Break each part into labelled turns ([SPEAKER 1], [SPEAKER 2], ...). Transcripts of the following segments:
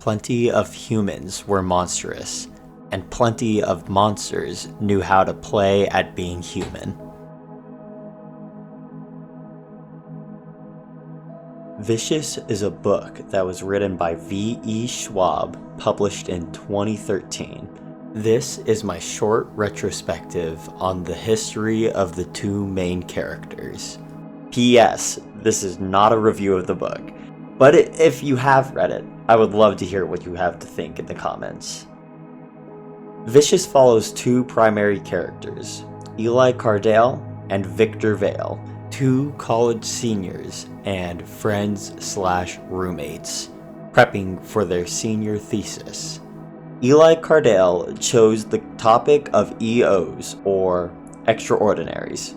[SPEAKER 1] Plenty of humans were monstrous, and plenty of monsters knew how to play at being human. Vicious is a book that was written by V.E.Schwab, published in 2013. This is my short retrospective on the history of the two main characters. P.S. This is not a review of the book, but if you have read it, I would love to hear what you have to think in the comments. Vicious follows two primary characters, Eli Cardale and Victor Vale, two college seniors and friends/roommates, prepping for their senior thesis. Eli Cardale chose the topic of EOs, or extraordinaries,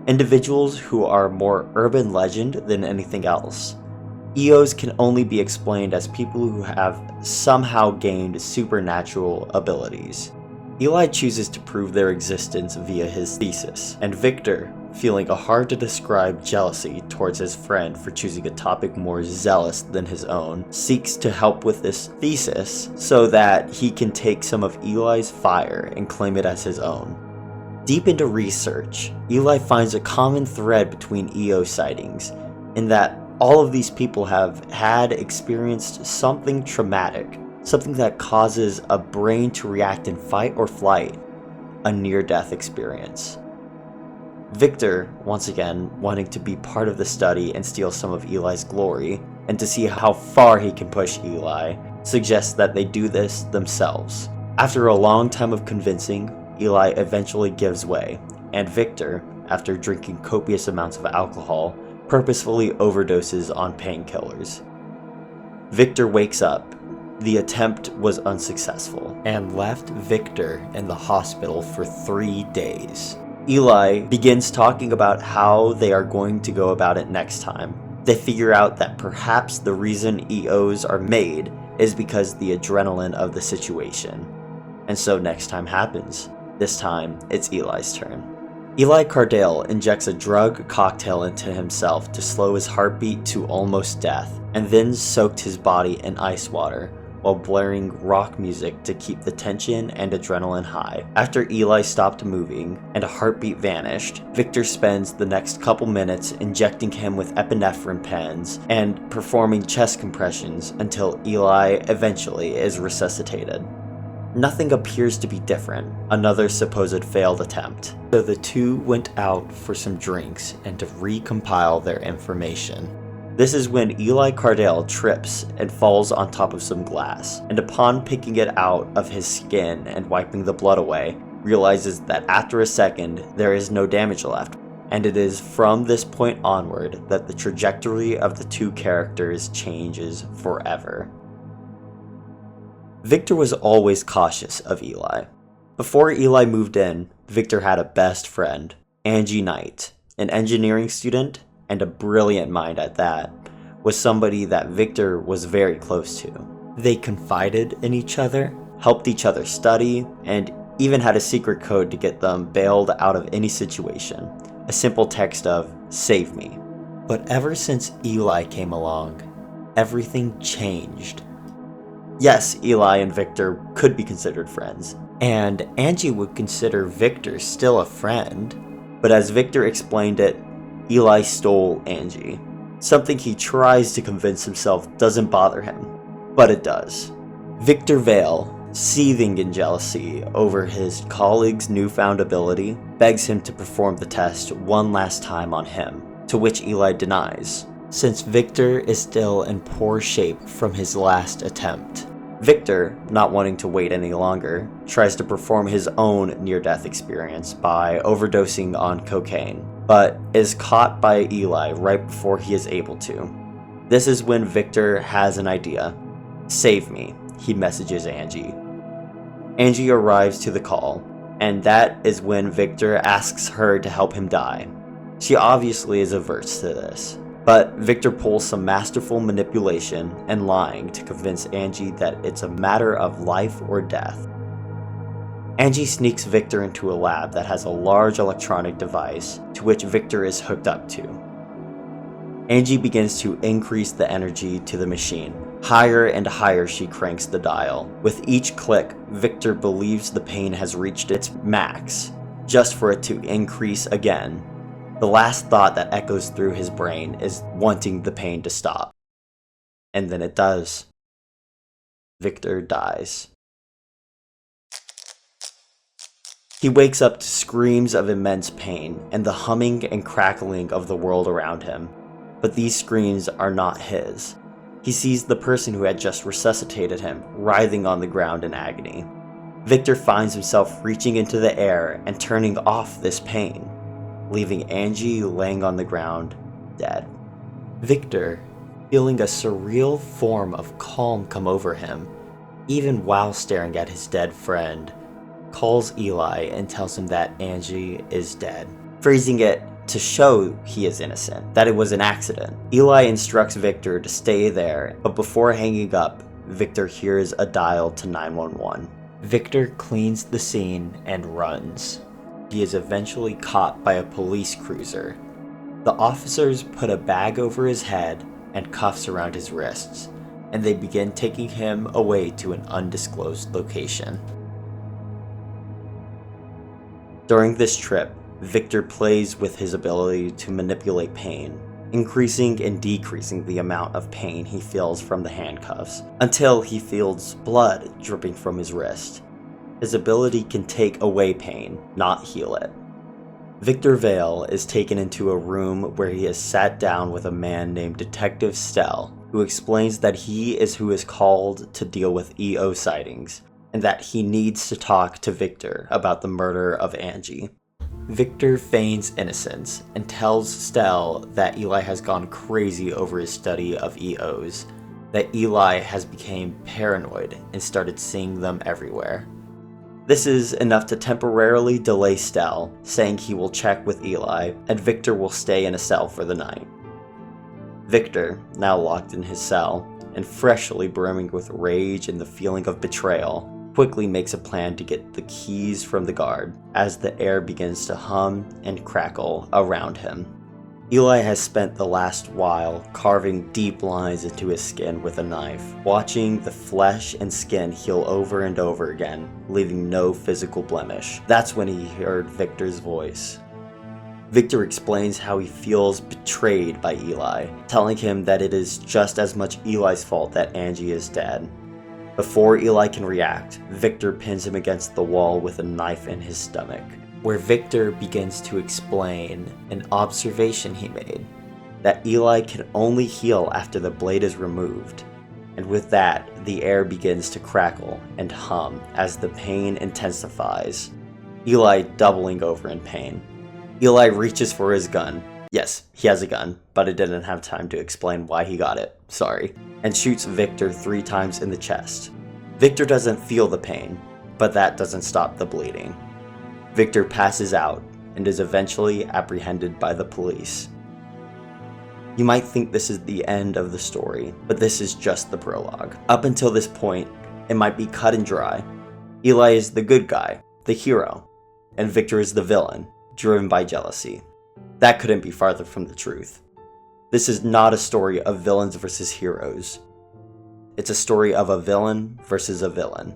[SPEAKER 1] individuals who are more urban legend than anything else. EOs can only be explained as people who have somehow gained supernatural abilities. Eli chooses to prove their existence via his thesis, and Victor, feeling a hard-to-describe jealousy towards his friend for choosing a topic more zealous than his own, seeks to help with this thesis so that he can take some of Eli's fire and claim it as his own. Deep into research, Eli finds a common thread between EO sightings, in that all of these people have experienced something traumatic, something that causes a brain to react in fight or flight, a near-death experience. Victor, once again, wanting to be part of the study and steal some of Eli's glory, and to see how far he can push Eli, suggests that they do this themselves. After a long time of convincing, Eli eventually gives way, and Victor, after drinking copious amounts of alcohol, purposefully overdoses on painkillers. Victor wakes up. The attempt was unsuccessful, and left Victor in the hospital for 3 days. Eli begins talking about how they are going to go about it next time. They figure out that perhaps the reason EOs are made is because the adrenaline of the situation. And so next time happens. This time, it's Eli's turn. Eli Cardale injects a drug cocktail into himself to slow his heartbeat to almost death, and then soaked his body in ice water, while blaring rock music to keep the tension and adrenaline high. After Eli stopped moving and a heartbeat vanished, Victor spends the next couple minutes injecting him with epinephrine pens and performing chest compressions until Eli eventually is resuscitated. Nothing appears to be different, another supposed failed attempt. So the two went out for some drinks and to recompile their information. This is when Eli Cardale trips and falls on top of some glass, and upon picking it out of his skin and wiping the blood away, realizes that after a second, there is no damage left. And it is from this point onward that the trajectory of the two characters changes forever. Victor was always cautious of Eli. Before Eli moved in, Victor had a best friend, Angie Knight, an engineering student, and a brilliant mind at that, was somebody that Victor was very close to. They confided in each other, helped each other study, and even had a secret code to get them bailed out of any situation. A simple text of, "Save me." But ever since Eli came along, everything changed. Yes, Eli and Victor could be considered friends, and Angie would consider Victor still a friend, but as Victor explained it, Eli stole Angie. Something he tries to convince himself doesn't bother him, but it does. Victor Vale, seething in jealousy over his colleague's newfound ability, begs him to perform the test one last time on him, to which Eli denies, since Victor is still in poor shape from his last attempt. Victor, not wanting to wait any longer, tries to perform his own near-death experience by overdosing on cocaine, but is caught by Eli right before he is able to. This is when Victor has an idea. "Save me," he messages Angie. Angie arrives to the call, and that is when Victor asks her to help him die. She obviously is averse to this, but Victor pulls some masterful manipulation and lying to convince Angie that it's a matter of life or death. Angie sneaks Victor into a lab that has a large electronic device to which Victor is hooked up to. Angie begins to increase the energy to the machine, Higher and higher she cranks the dial. With each click, Victor believes the pain has reached its max, just for it to increase again. The last thought that echoes through his brain is wanting the pain to stop. And then it does. Victor dies. He wakes up to screams of immense pain and the humming and crackling of the world around him. But these screams are not his. He sees the person who had just resuscitated him writhing on the ground in agony. Victor finds himself reaching into the air and turning off this pain, leaving Angie laying on the ground, dead. Victor, feeling a surreal form of calm come over him, even while staring at his dead friend, calls Eli and tells him that Angie is dead, phrasing it to show he is innocent, that it was an accident. Eli instructs Victor to stay there, but before hanging up, Victor hears a dial to 911. Victor cleans the scene and runs. He is eventually caught by a police cruiser. The officers put a bag over his head and cuffs around his wrists, and they begin taking him away to an undisclosed location. During this trip, Victor plays with his ability to manipulate pain, increasing and decreasing the amount of pain he feels from the handcuffs, until he feels blood dripping from his wrist. His ability can take away pain, not heal it. Victor Vale is taken into a room where he is sat down with a man named Detective Stell, who explains that he is who is called to deal with EO sightings, and that he needs to talk to Victor about the murder of Angie. Victor feigns innocence and tells Stell that Eli has gone crazy over his study of EOs, that Eli has become paranoid and started seeing them everywhere. This is enough to temporarily delay Stell, saying he will check with Eli, and Victor will stay in a cell for the night. Victor, now locked in his cell, and freshly brimming with rage and the feeling of betrayal, quickly makes a plan to get the keys from the guard as the air begins to hum and crackle around him. Eli has spent the last while carving deep lines into his skin with a knife, watching the flesh and skin heal over and over again, leaving no physical blemish. That's when he heard Victor's voice. Victor explains how he feels betrayed by Eli, telling him that it is just as much Eli's fault that Angie is dead. Before Eli can react, Victor pins him against the wall with a knife in his stomach, where Victor begins to explain an observation he made, that Eli can only heal after the blade is removed, and with that, the air begins to crackle and hum as the pain intensifies, Eli doubling over in pain. Eli reaches for his gun. Yes, he has a gun, but I didn't have time to explain why he got it, sorry, and shoots Victor 3 times in the chest. Victor doesn't feel the pain, but that doesn't stop the bleeding. Victor passes out and is eventually apprehended by the police. You might think this is the end of the story, but this is just the prologue. Up until this point, it might be cut and dry. Eli is the good guy, the hero, and Victor is the villain, driven by jealousy. That couldn't be farther from the truth. This is not a story of villains versus heroes. It's a story of a villain versus a villain.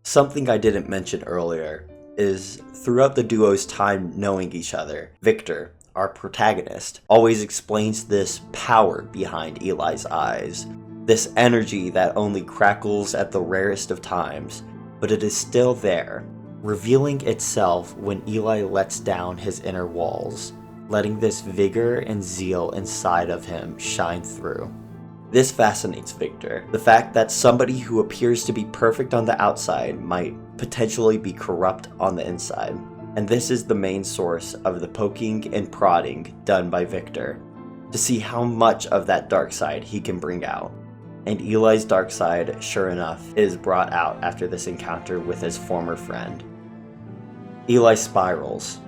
[SPEAKER 1] Something I didn't mention earlier is throughout the duo's time knowing each other, Victor, our protagonist, always explains this power behind Eli's eyes, this energy that only crackles at the rarest of times, but it is still there, revealing itself when Eli lets down his inner walls, letting this vigor and zeal inside of him shine through. This fascinates Victor, the fact that somebody who appears to be perfect on the outside might potentially be corrupt on the inside, and this is the main source of the poking and prodding done by Victor, to see how much of that dark side he can bring out. And Eli's dark side, sure enough, is brought out after this encounter with his former friend. Eli spirals.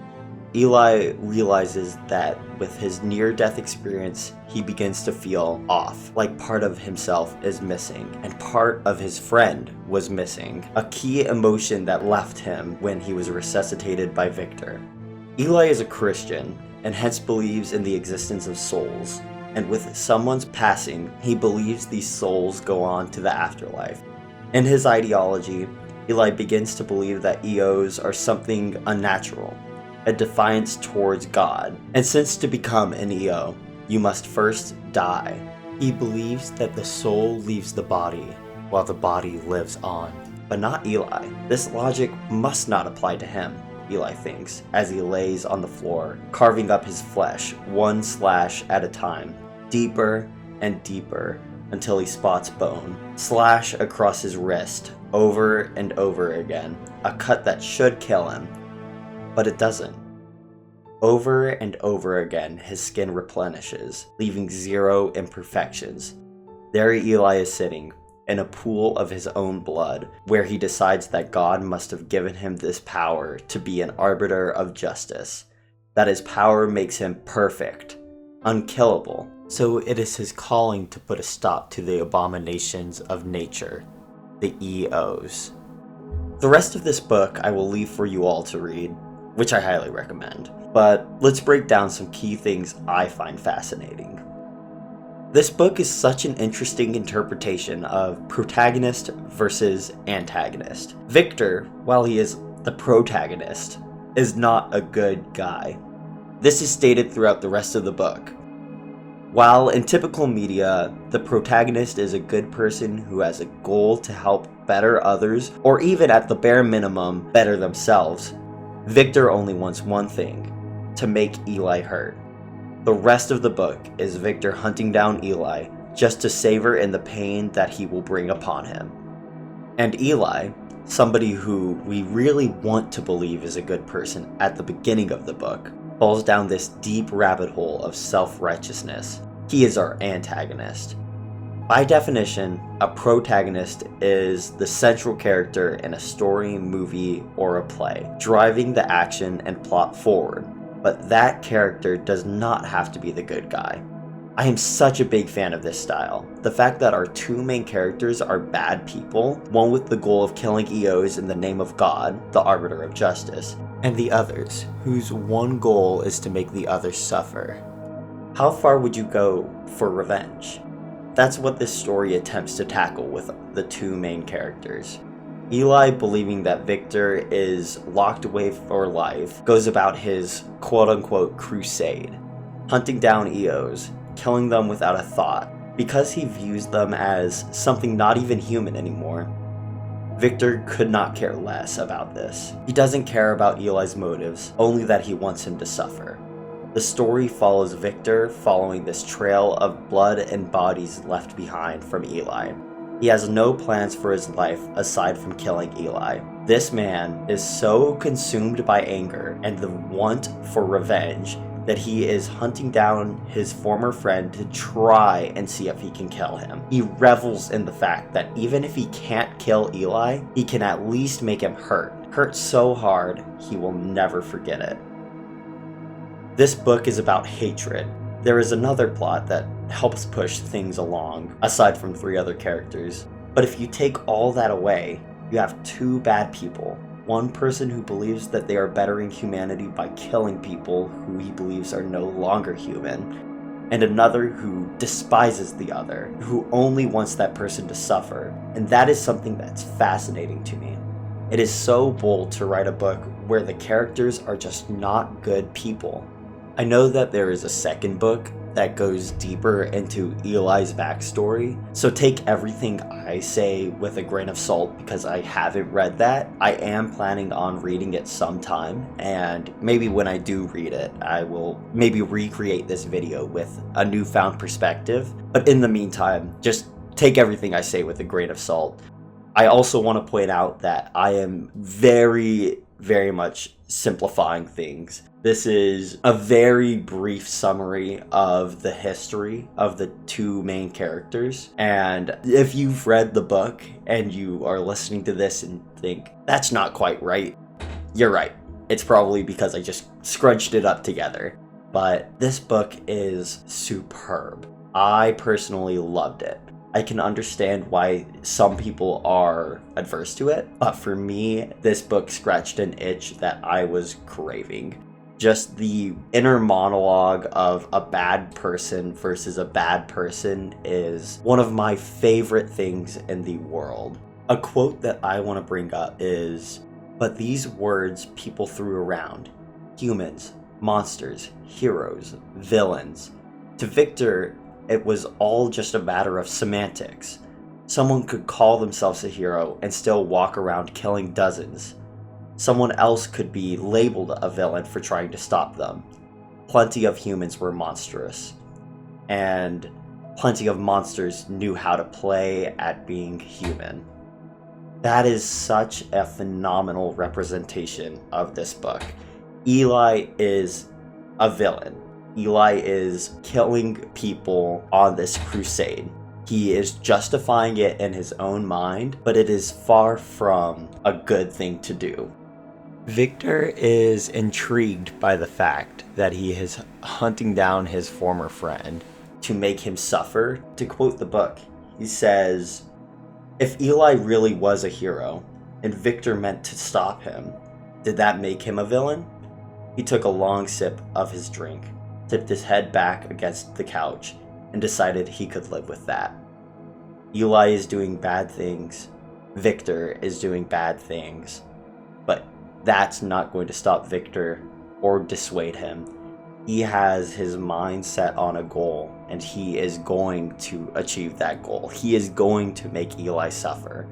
[SPEAKER 1] Eli realizes that with his near-death experience, he begins to feel off, like part of himself is missing, and part of his friend was missing, a key emotion that left him when he was resuscitated by Victor. Eli is a Christian, and hence believes in the existence of souls, and with someone's passing, he believes these souls go on to the afterlife. In his ideology, Eli begins to believe that EOs are something unnatural, a defiance towards God, and since to become an EO, you must first die. He believes that the soul leaves the body, while the body lives on. But not Eli. This logic must not apply to him, Eli thinks, as he lays on the floor, carving up his flesh, one slash at a time, deeper and deeper, until he spots bone. Slash across his wrist, over and over again, a cut that should kill him, but it doesn't. Over and over again, his skin replenishes, leaving zero imperfections. There Eli is sitting, in a pool of his own blood, where he decides that God must have given him this power to be an arbiter of justice, that his power makes him perfect, unkillable. So it is his calling to put a stop to the abominations of nature, the EOs. The rest of this book I will leave for you all to read, which I highly recommend, but let's break down some key things I find fascinating. This book is such an interesting interpretation of protagonist versus antagonist. Victor, while he is the protagonist, is not a good guy. This is stated throughout the rest of the book. While in typical media, the protagonist is a good person who has a goal to help better others, or even at the bare minimum, better themselves, Victor only wants one thing: to make Eli hurt. The rest of the book is Victor hunting down Eli just to savor in the pain that he will bring upon him. And Eli, somebody who we really want to believe is a good person at the beginning of the book, falls down this deep rabbit hole of self-righteousness. He is our antagonist. By definition, a protagonist is the central character in a story, movie, or a play, driving the action and plot forward. But that character does not have to be the good guy. I am such a big fan of this style. The fact that our two main characters are bad people, one with the goal of killing EOs in the name of God, the arbiter of justice, and the others, whose one goal is to make the others suffer. How far would you go for revenge? That's what this story attempts to tackle with the two main characters. Eli, believing that Victor is locked away for life, goes about his quote-unquote crusade, hunting down EOs, killing them without a thought, because he views them as something not even human anymore. Victor could not care less about this. He doesn't care about Eli's motives, only that he wants him to suffer. The story follows Victor following this trail of blood and bodies left behind from Eli. He has no plans for his life aside from killing Eli. This man is so consumed by anger and the want for revenge that he is hunting down his former friend to try and see if he can kill him. He revels in the fact that even if he can't kill Eli, he can at least make him hurt so hard he will never forget it. This book is about hatred. There is another plot that helps push things along, aside from 3 other characters. But if you take all that away, you have 2 bad people. One person who believes that they are bettering humanity by killing people who he believes are no longer human, and another who despises the other, who only wants that person to suffer. And that is something that's fascinating to me. It is so bold to write a book where the characters are just not good people. I know that there is a second book that goes deeper into Eli's backstory, so take everything I say with a grain of salt because I haven't read that. I am planning on reading it sometime, and maybe when I do read it, I will maybe recreate this video with a newfound perspective. But in the meantime, just take everything I say with a grain of salt. I also want to point out that I am very much simplifying things. This is a very brief summary of the history of the 2 main characters. And if you've read the book and you are listening to this and think, that's not quite right, you're right. It's probably because I just scrunched it up together. But this book is superb. I personally loved it. I can understand why some people are adverse to it, but for me, this book scratched an itch that I was craving. Just the inner monologue of a bad person versus a bad person is one of my favorite things in the world. A quote that I want to bring up is, "But these words people threw around, humans, monsters, heroes, villains. To Victor, it was all just a matter of semantics. Someone could call themselves a hero and still walk around killing dozens. Someone else could be labeled a villain for trying to stop them. Plenty of humans were monstrous, and plenty of monsters knew how to play at being human." That is such a phenomenal representation of this book. Eli is a villain. Eli is killing people on this crusade. He is justifying it in his own mind, but it is far from a good thing to do. Victor is intrigued by the fact that he is hunting down his former friend to make him suffer. To quote the book, he says, "If Eli really was a hero, and Victor meant to stop him, did that make him a villain?" He took a long sip of his drink, tipped his head back against the couch, and decided he could live with that. Eli is doing bad things. Victor is doing bad things. But that's not going to stop Victor or dissuade him. He has his mind set on a goal, and he is going to achieve that goal. He is going to make Eli suffer.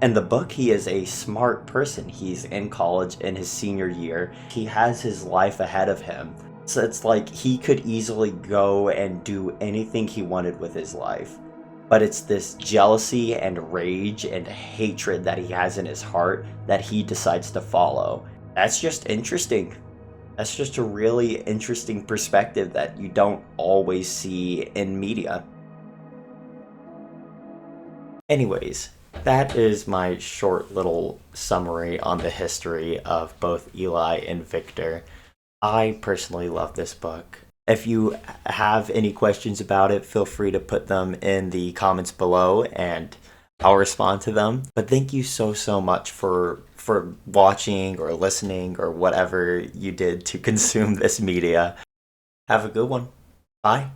[SPEAKER 1] In the book, he is a smart person. He's in college in his senior year. He has his life ahead of him. So it's like he could easily go and do anything he wanted with his life. But it's this jealousy and rage and hatred that he has in his heart that he decides to follow. That's just interesting. That's just a really interesting perspective that you don't always see in media. Anyways, that is my short little summary on the history of both Eli and Victor. I personally love this book. If you have any questions about it, feel free to put them in the comments below and I'll respond to them. But thank you so much for watching or listening or whatever you did to consume this media. Have a good one. Bye.